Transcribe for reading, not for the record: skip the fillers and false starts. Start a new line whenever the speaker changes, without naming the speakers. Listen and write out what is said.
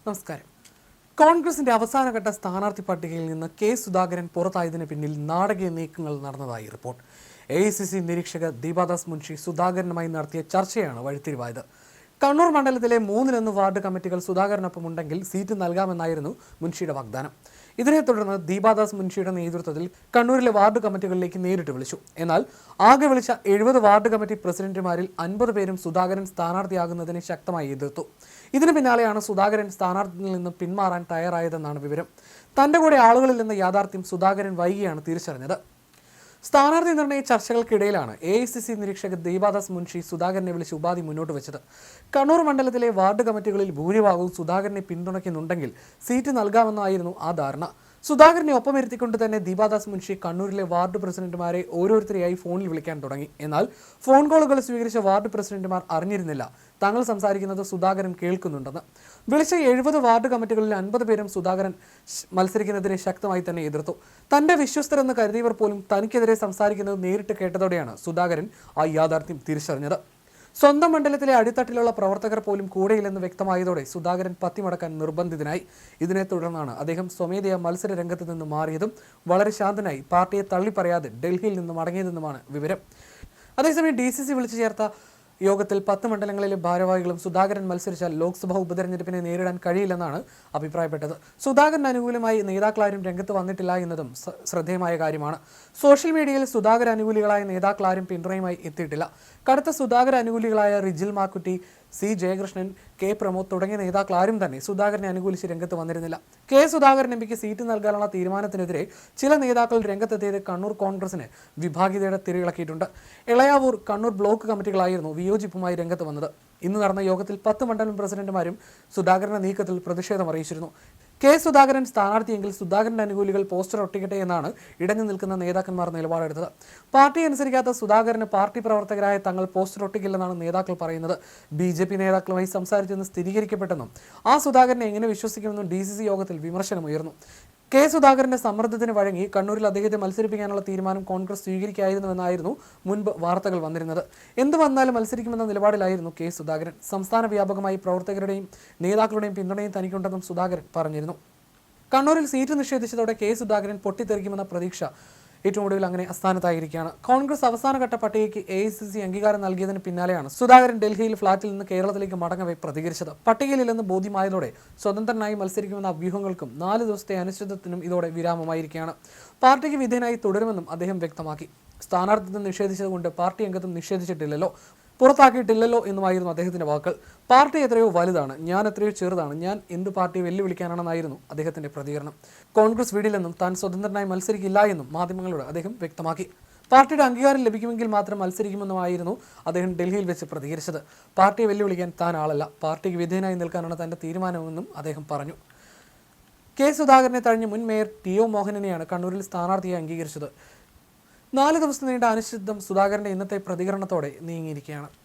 നമസ്കാരം. കോൺഗ്രസിന്റെ അവസാനഘട്ട സ്ഥാനാർത്ഥി പട്ടികയിൽ നിന്ന് കെ സുധാകരൻ പുറത്തായതിന് പിന്നിൽ നാടകീയ നീക്കങ്ങൾ നടന്നതായി റിപ്പോർട്ട്. AICC നിരീക്ഷക ദീപാദാസ് മുൻഷി സുധാകരനുമായി നടത്തിയ ചർച്ചയാണ് വഴിത്തിരിവായത്. കണ്ണൂർ മണ്ഡലത്തിലെ 3-1 വാർഡ് കമ്മിറ്റികൾ സുധാകരനൊപ്പമുണ്ടെങ്കിൽ സീറ്റ് നൽകാമെന്നായിരുന്നു മുൻഷിയുടെ വാഗ്ദാനം. ഇതിനെ തുടർന്ന് ദീപാദാസ് മുൻഷിയുടെ നേതൃത്വത്തിൽ കണ്ണൂരിലെ വാർഡ് കമ്മിറ്റികളിലേക്ക് നേരിട്ട് വിളിച്ചു. എന്നാൽ ആകെ വിളിച്ച 70 വാർഡ് കമ്മിറ്റി പ്രസിഡന്റുമാരിൽ 50 പേരും സുധാകരൻ സ്ഥാനാർത്ഥിയാകുന്നതിനെ ശക്തമായി എതിർത്തു. ഇതിന് പിന്നാലെയാണ് സുധാകരൻ സ്ഥാനാർത്ഥിയിൽ നിന്ന് പിന്മാറാൻ തയ്യാറായതെന്നാണ് വിവരം. തന്റെ കൂടെ ആളുകളില്ലെന്ന യാഥാർത്ഥ്യം സുധാകരൻ വൈകിയാണ് തിരിച്ചറിഞ്ഞത്. സ്ഥാനാർത്ഥി നിർണയ ചർച്ചകൾക്കിടയിലാണ് AICC നിരീക്ഷക ദീപാദാസ് മുൻഷി സുധാകരനെ വിളിച്ച് ഉപാധി മുന്നോട്ട് വെച്ചത്. കണ്ണൂർ മണ്ഡലത്തിലെ വാർഡ് കമ്മിറ്റികളിൽ ഭൂരിഭാഗവും സുധാകരനെ പിന്തുണയ്ക്കുന്നുണ്ടെങ്കിൽ സീറ്റ് നൽകാമെന്നായിരുന്നു ആ ധാരണ. സുധാകരനെ ഒപ്പമിരുത്തിക്കൊണ്ട് തന്നെ ദീപാദാസ് മുൻഷി കണ്ണൂരിലെ വാർഡ് പ്രസിഡന്റുമാരെ ഓരോരുത്തരെയായി ഫോണിൽ വിളിക്കാൻ തുടങ്ങി. എന്നാൽ ഫോൺ കോളുകൾ സ്വീകരിച്ച വാർഡ് പ്രസിഡന്റുമാർ അറിഞ്ഞിരുന്നില്ല തങ്ങൾ സംസാരിക്കുന്നത് സുധാകരൻ കേൾക്കുന്നുണ്ടെന്ന്. വിളിച്ച 70 വാർഡ് കമ്മിറ്റികളിൽ 50 പേരും സുധാകരൻ മത്സരിക്കുന്നതിനെ ശക്തമായി തന്നെ എതിർത്തു. തന്റെ വിശ്വസ്തരെന്ന് കരുതിയവർ പോലും തനിക്കെതിരെ സംസാരിക്കുന്നത് നേരിട്ട് കേട്ടതോടെയാണ് സുധാകരൻ ആ യാഥാർത്ഥ്യം തിരിച്ചറിഞ്ഞത്. സ്വന്തം മണ്ഡലത്തിലെ അടിത്തട്ടിലുള്ള പ്രവർത്തകർ പോലും കൂടെയില്ലെന്ന് വ്യക്തമായതോടെ സുധാകരൻ പത്തിമടക്കാൻ നിർബന്ധിതനായി. ഇതിനെ തുടർന്നാണ് അദ്ദേഹം സ്വമേധയാ മത്സര രംഗത്ത് നിന്ന് മാറിയതും വളരെ ശാന്തനായി പാർട്ടിയെ തള്ളിപ്പറയാതെ ഡൽഹിയിൽ നിന്ന് മടങ്ങിയതെന്നുമാണ് വിവരം. അതേസമയം DCC വിളിച്ചു ചേർത്ത യോഗത്തിൽ 10 മണ്ഡലങ്ങളിലെ ഭാരവാഹികളും സുധാകരൻ മത്സരിച്ചാൽ ലോക്സഭാ ഉപതെരഞ്ഞെടുപ്പിനെ നേരിടാൻ കഴിയില്ലെന്നാണ് അഭിപ്രായപ്പെട്ടത്. സുധാകരന് അനുകൂലമായി നേതാക്കളാരും രംഗത്ത് വന്നിട്ടില്ല എന്നതും ശ്രദ്ധേയമായ കാര്യമാണ്. സോഷ്യൽ മീഡിയയിൽ സുധാകരൻ അനുകൂലികളായ നേതാക്കളാരും പിന്തുണയുമായി എത്തിയിട്ടില്ല. കടുത്ത സുധാകര അനുകൂലികളായ റിജിൽ മാക്കുറ്റി, C ജയകൃഷ്ണൻ, K പ്രമോദ് തുടങ്ങിയ നേതാക്കൾ ആരും തന്നെ സുധാകരനെ അനുകൂലിച്ച് രംഗത്ത് വന്നിരുന്നില്ല. K സുധാകരൻ MPക്ക് സീറ്റ് നൽകാനുള്ള തീരുമാനത്തിനെതിരെ ചില നേതാക്കൾ രംഗത്തെത്തിയത് കണ്ണൂർ കോൺഗ്രസിന് വിഭാഗീയതയുടെ തിരയിളക്കിയിട്ടുണ്ട്. എളയാവൂർ, കണ്ണൂർ ബ്ലോക്ക് കമ്മിറ്റികളായിരുന്നു വിയോജിപ്പുമായി രംഗത്ത് വന്നത്. ഇന്ന് നടന്ന യോഗത്തിൽ 10 മണ്ഡലം പ്രസിഡന്റുമാരും സുധാകരന്റെ നീക്കത്തിൽ പ്രതിഷേധം അറിയിച്ചിരുന്നു. K സുധാകരൻ സ്ഥാനാർത്ഥിയെങ്കിൽ സുധാകരന്റെ അനുകൂലികൾ പോസ്റ്റർ ഒട്ടിക്കട്ടെ എന്നാണ് ഇടഞ്ഞു നിൽക്കുന്ന നേതാക്കന്മാർ നിലപാടെടുത്തത്. പാർട്ടി അനുസരിക്കാത്ത സുധാകരന് പാർട്ടി പ്രവർത്തകരായ തങ്ങൾ പോസ്റ്റർ ഒട്ടിക്കില്ലെന്നാണ് നേതാക്കൾ പറയുന്നത്. BJP നേതാക്കളുമായി സംസാരിച്ചെന്ന് സ്ഥിരീകരിക്കപ്പെട്ടെന്നും ആ സുധാകരനെ എങ്ങനെ വിശ്വസിക്കുമെന്നും DCC യോഗത്തിൽ വിമർശനമുയർന്നു. K സുധാകരന്റെ സമ്മർദ്ദത്തിന് വഴങ്ങി കണ്ണൂരിൽ അദ്ദേഹത്തെ മത്സരിപ്പിക്കാനുള്ള തീരുമാനം കോൺഗ്രസ് സ്വീകരിക്കായിരുന്നുവെന്നായിരുന്നു മുൻപ് വാർത്തകൾ വന്നിരുന്നത്. എന്തു വന്നാലും മത്സരിക്കുമെന്ന നിലപാടിലായിരുന്നു K സുധാകരൻ. സംസ്ഥാന വ്യാപകമായി പ്രവർത്തകരുടെയും നേതാക്കളുടെയും പിന്തുണയും തനിക്കുണ്ടെന്നും സുധാകരൻ പറഞ്ഞിരുന്നു. കണ്ണൂരിൽ സീറ്റ് നിഷേധിച്ചതോടെ K സുധാകരൻ പൊട്ടിത്തെറിക്കുമെന്ന പ്രതീക്ഷ ഏറ്റവും ഒടുവിൽ അങ്ങനെ അസ്ഥാനത്തായിരിക്കുകയാണ്. കോൺഗ്രസ് അവസാനഘട്ട പട്ടികയ്ക്ക് AICC അംഗീകാരം നൽകിയതിന് പിന്നാലെയാണ് സുധാകരൻ ഡൽഹിയിൽ ഫ്ളാറ്റിൽ നിന്ന് കേരളത്തിലേക്ക് മടങ്ങവെ പ്രതികരിച്ചത്. പട്ടികയിലില്ലെന്ന് ബോധ്യമായതോടെ സ്വതന്ത്രനായി മത്സരിക്കുമെന്ന അഭ്യൂഹങ്ങൾക്കും 4 ദിവസത്തെ അനിശ്ചിതത്വത്തിനും ഇതോടെ വിരാമമായിരിക്കുകയാണ്. പാർട്ടിക്ക് വിധേയനായി തുടരുമെന്നും അദ്ദേഹം വ്യക്തമാക്കി. സ്ഥാനാർത്ഥിത്വം നിഷേധിച്ചതുകൊണ്ട് പാർട്ടി അംഗത്വം നിഷേധിച്ചിട്ടില്ലല്ലോ, പുറത്താക്കിയിട്ടില്ലല്ലോ എന്നുമായിരുന്നു അദ്ദേഹത്തിന്റെ വാക്കുകൾ. പാർട്ടി എത്രയോ വലുതാണ്, ഞാൻ എത്രയോ ചെറുതാണ്, ഞാൻ എന്ത് പാർട്ടിയെ വെല്ലുവിളിക്കാനാണെന്നായിരുന്നു അദ്ദേഹത്തിന്റെ പ്രതികരണം. കോൺഗ്രസ് വിടില്ലെന്നും താൻ സ്വതന്ത്രനായി മത്സരിക്കില്ല എന്നും മാധ്യമങ്ങളോട് അദ്ദേഹം വ്യക്തമാക്കി. പാർട്ടിയുടെ അംഗീകാരം ലഭിക്കുമെങ്കിൽ മാത്രം മത്സരിക്കുമെന്നുമായിരുന്നു അദ്ദേഹം ഡൽഹിയിൽ വെച്ച് പ്രതികരിച്ചത്. പാർട്ടിയെ വെല്ലുവിളിക്കാൻ താൻ ആളല്ല, പാർട്ടിക്ക് വിധേയനായി നിൽക്കാനാണ് തന്റെ തീരുമാനമെന്നും അദ്ദേഹം പറഞ്ഞു. K സുധാകരനെ തഴഞ്ഞ് മുൻ മേയർ TO മോഹനനെയാണ് കണ്ണൂരിൽ സ്ഥാനാർത്ഥിയെ അംഗീകരിച്ചത്. 4 ദിവസം നീണ്ട അനിശ്ചിതത്വം സുധാകരന്റെ ഇന്നത്തെ പ്രതികരണത്തോടെ നീങ്ങിയിരിക്കുകയാണ്.